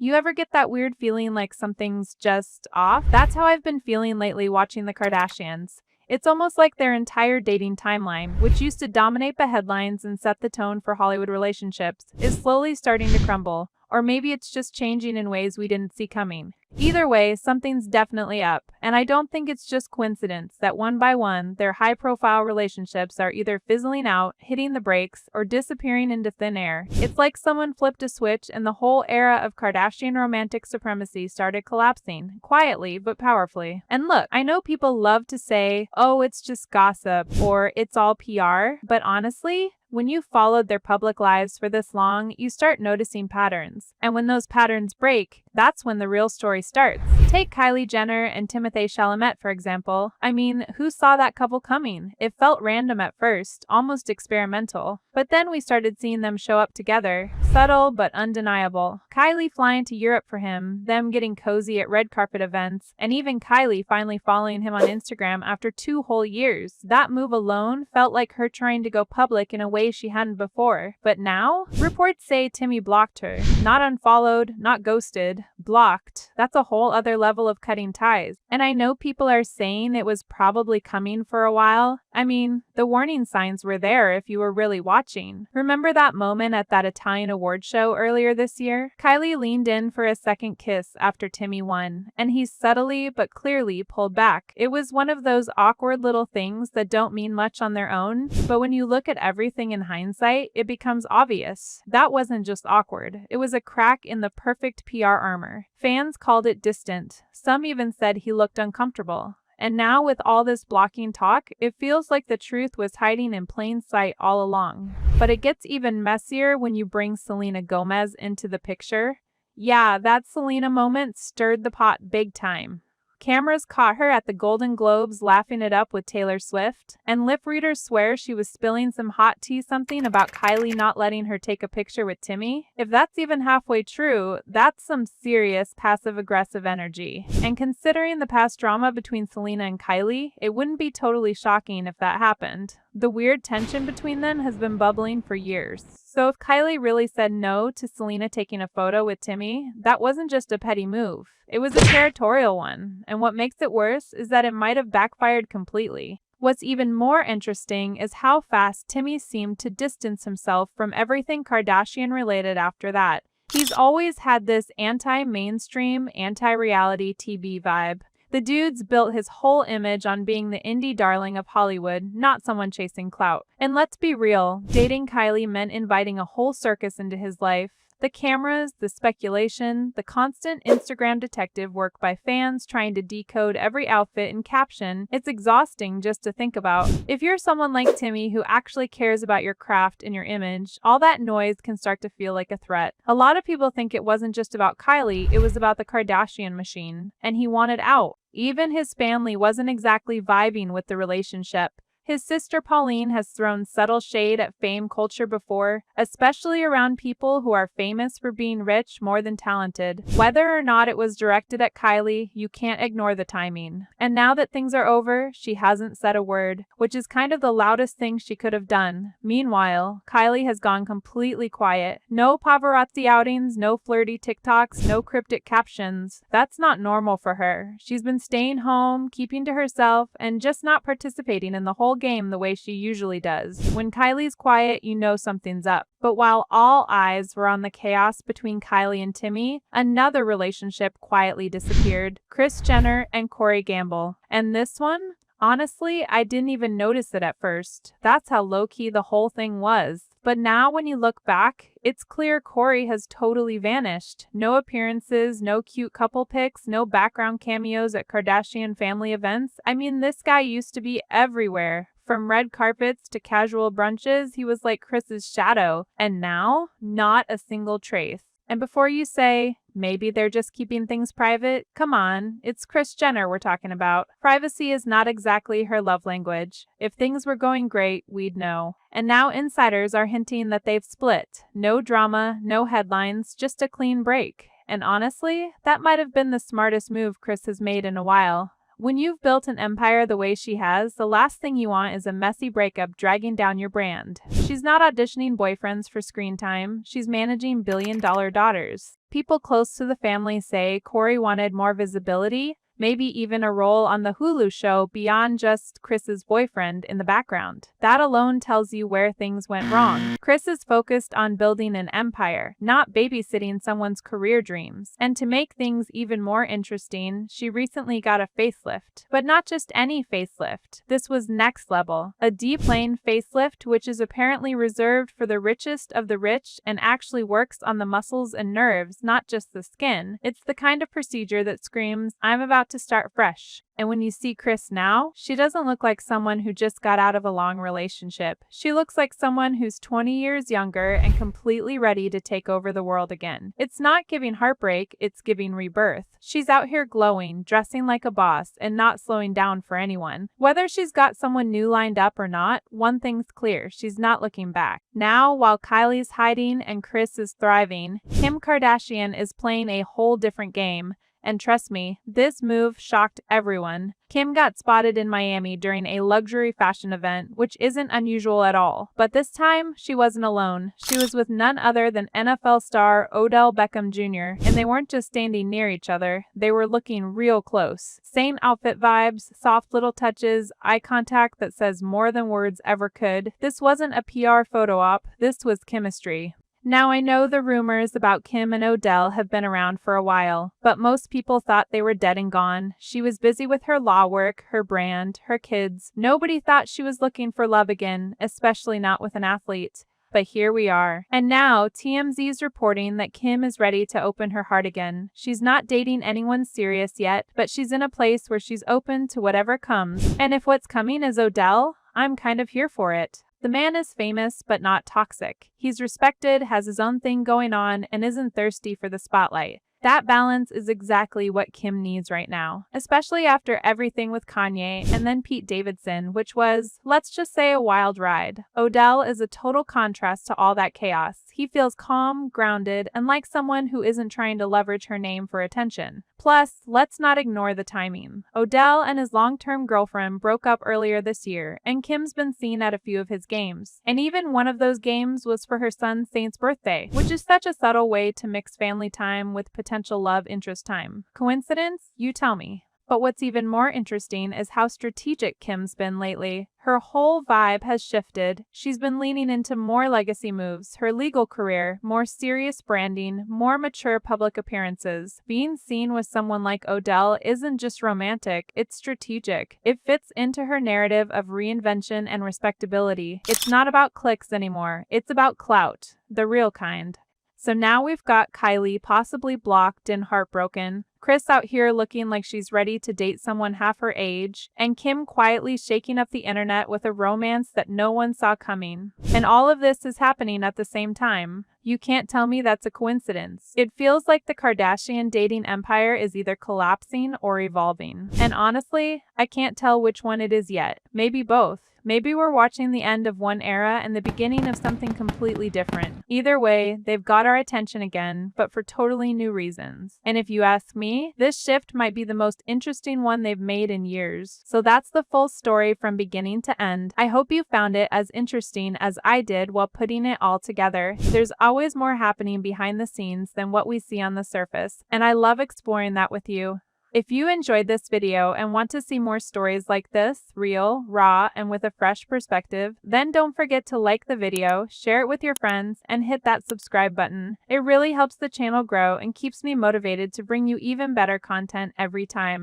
You ever get that weird feeling like something's just off? That's how I've been feeling lately watching the Kardashians. It's almost like their entire dating timeline, which used to dominate the headlines and set the tone for Hollywood relationships, is slowly starting to crumble. Or maybe it's just changing in ways we didn't see coming. Either way, something's definitely up, and I don't think it's just coincidence that one by one, their high-profile relationships are either fizzling out, hitting the brakes, or disappearing into thin air. It's like someone flipped a switch and the whole era of Kardashian romantic supremacy started collapsing, quietly but powerfully. And look, I know people love to say, oh, it's just gossip, or it's all PR, but honestly, when you've followed their public lives for this long, you start noticing patterns. And when those patterns break, that's when the real story starts. Take Kylie Jenner and Timothée Chalamet, for example. I mean, who saw that couple coming? It felt random at first, almost experimental. But then we started seeing them show up together. Subtle but undeniable. Kylie flying to Europe for him, them getting cozy at red carpet events, and even Kylie finally following him on Instagram after 2 whole years. That move alone felt like her trying to go public in a way she hadn't before. But now, reports say Timmy blocked her. Not unfollowed, not ghosted, blocked. That's a whole other level of cutting ties. And I know people are saying it was probably coming for a while. I mean, the warning signs were there if you were really watching. Remember that moment at that Italian award show earlier this year? Kylie leaned in for a second kiss after Timmy won, and he subtly but clearly pulled back. It was one of those awkward little things that don't mean much on their own, but when you look at everything in hindsight, it becomes obvious. That wasn't just awkward. It was a crack in the perfect PR armor. Fans called it distant. Some even said he looked uncomfortable. And now with all this blocking talk, it feels like the truth was hiding in plain sight all along. But it gets even messier when you bring Selena Gomez into the picture. Yeah, that Selena moment stirred the pot big time. Cameras caught her at the Golden Globes laughing it up with Taylor Swift, and lip readers swear she was spilling some hot tea something about Kylie not letting her take a picture with Timmy. If that's even halfway true, that's some serious passive-aggressive energy. And considering the past drama between Selena and Kylie, it wouldn't be totally shocking if that happened. The weird tension between them has been bubbling for years. So if Kylie really said no to Selena taking a photo with Timmy, that wasn't just a petty move. It was a territorial one. And what makes it worse is that it might have backfired completely. What's even more interesting is how fast Timmy seemed to distance himself from everything Kardashian related after that. He's always had this anti-mainstream, anti-reality TV vibe. The dude's built his whole image on being the indie darling of Hollywood, not someone chasing clout. And let's be real, dating Kylie meant inviting a whole circus into his life. The cameras, the speculation, the constant Instagram detective work by fans trying to decode every outfit and caption, it's exhausting just to think about. If you're someone like Timmy who actually cares about your craft and your image, all that noise can start to feel like a threat. A lot of people think it wasn't just about Kylie, it was about the Kardashian machine, and he wanted out. Even his family wasn't exactly vibing with the relationship. His sister Pauline has thrown subtle shade at fame culture before, especially around people who are famous for being rich more than talented. Whether or not it was directed at Kylie, you can't ignore the timing. And now that things are over, she hasn't said a word, which is kind of the loudest thing she could have done. Meanwhile, Kylie has gone completely quiet. No paparazzi outings, no flirty TikToks, no cryptic captions. That's not normal for her. She's been staying home, keeping to herself, and just not participating in the whole game the way she usually does. When Kylie's quiet, you know something's up. But while all eyes were on the chaos between Kylie and Timmy, another relationship quietly disappeared. Kris Jenner and Corey Gamble. And this one? Honestly, I didn't even notice it at first. That's how low-key the whole thing was. But now when you look back, it's clear Corey has totally vanished. No appearances, no cute couple pics, no background cameos at Kardashian family events. I mean, this guy used to be everywhere. From red carpets to casual brunches, he was like Kris's shadow. And now, not a single trace. And before you say, maybe they're just keeping things private, come on, it's Kris Jenner we're talking about. Privacy is not exactly her love language. If things were going great, we'd know. And now insiders are hinting that they've split. No drama, no headlines, just a clean break. And honestly, that might have been the smartest move Kris has made in a while. When you've built an empire the way she has, the last thing you want is a messy breakup dragging down your brand. She's not auditioning boyfriends for screen time, she's managing billion-dollar daughters. People close to the family say Corey wanted more visibility, maybe even a role on the Hulu show beyond just Chris's boyfriend in the background. That alone tells you where things went wrong. Chris is focused on building an empire, not babysitting someone's career dreams. And to make things even more interesting, she recently got a facelift. But not just any facelift. This was next level. A deep lane facelift, which is apparently reserved for the richest of the rich and actually works on the muscles and nerves, not just the skin. It's the kind of procedure that screams, I'm about to start fresh. And when you see Chris now, she doesn't look like someone who just got out of a long relationship. She looks like someone who's 20 years younger and completely ready to take over the world again. It's not giving heartbreak, it's giving rebirth. She's out here glowing, dressing like a boss, and not slowing down for anyone. Whether she's got someone new lined up or not, one thing's clear, she's not looking back. Now, while Kylie's hiding and Chris is thriving, Kim Kardashian is playing a whole different game. And trust me, this move shocked everyone. Kim got spotted in Miami during a luxury fashion event, which isn't unusual at all. But this time, she wasn't alone. She was with none other than NFL star Odell Beckham Jr., and they weren't just standing near each other, they were looking real close. Same outfit vibes, soft little touches, eye contact that says more than words ever could. This wasn't a PR photo op, this was chemistry. Now, I know the rumors about Kim and Odell have been around for a while, but most people thought they were dead and gone. She was busy with her law work, her brand, her kids. Nobody thought she was looking for love again, especially not with an athlete. But here we are. And now, TMZ is reporting that Kim is ready to open her heart again. She's not dating anyone serious yet, but she's in a place where she's open to whatever comes. And if what's coming is Odell, I'm kind of here for it. The man is famous, but not toxic. He's respected, has his own thing going on, and isn't thirsty for the spotlight. That balance is exactly what Kim needs right now, especially after everything with Kanye and then Pete Davidson, which was, let's just say, a wild ride. Odell is a total contrast to all that chaos. He feels calm, grounded, and like someone who isn't trying to leverage her name for attention. Plus, let's not ignore the timing. Odell and his long-term girlfriend broke up earlier this year, and Kim's been seen at a few of his games. And even one of those games was for her son Saint's birthday, which is such a subtle way to mix family time with potential love interest time. Coincidence? You tell me. But what's even more interesting is how strategic Kim's been lately. Her whole vibe has shifted. She's been leaning into more legacy moves, her legal career, more serious branding, more mature public appearances. Being seen with someone like Odell isn't just romantic, it's strategic. It fits into her narrative of reinvention and respectability. It's not about clicks anymore, it's about clout, the real kind. So now we've got Kylie possibly blocked and heartbroken, Chris out here looking like she's ready to date someone half her age, and Kim quietly shaking up the internet with a romance that no one saw coming. And all of this is happening at the same time. You can't tell me that's a coincidence. It feels like the Kardashian dating empire is either collapsing or evolving. And honestly, I can't tell which one it is yet. Maybe both. Maybe we're watching the end of one era and the beginning of something completely different. Either way, they've got our attention again, but for totally new reasons. And if you ask me, this shift might be the most interesting one they've made in years. So that's the full story from beginning to end. I hope you found it as interesting as I did while putting it all together. There's always more happening behind the scenes than what we see on the surface, and I love exploring that with you. If you enjoyed this video and want to see more stories like this, real, raw, and with a fresh perspective, then don't forget to like the video, share it with your friends, and hit that subscribe button. It really helps the channel grow and keeps me motivated to bring you even better content every time.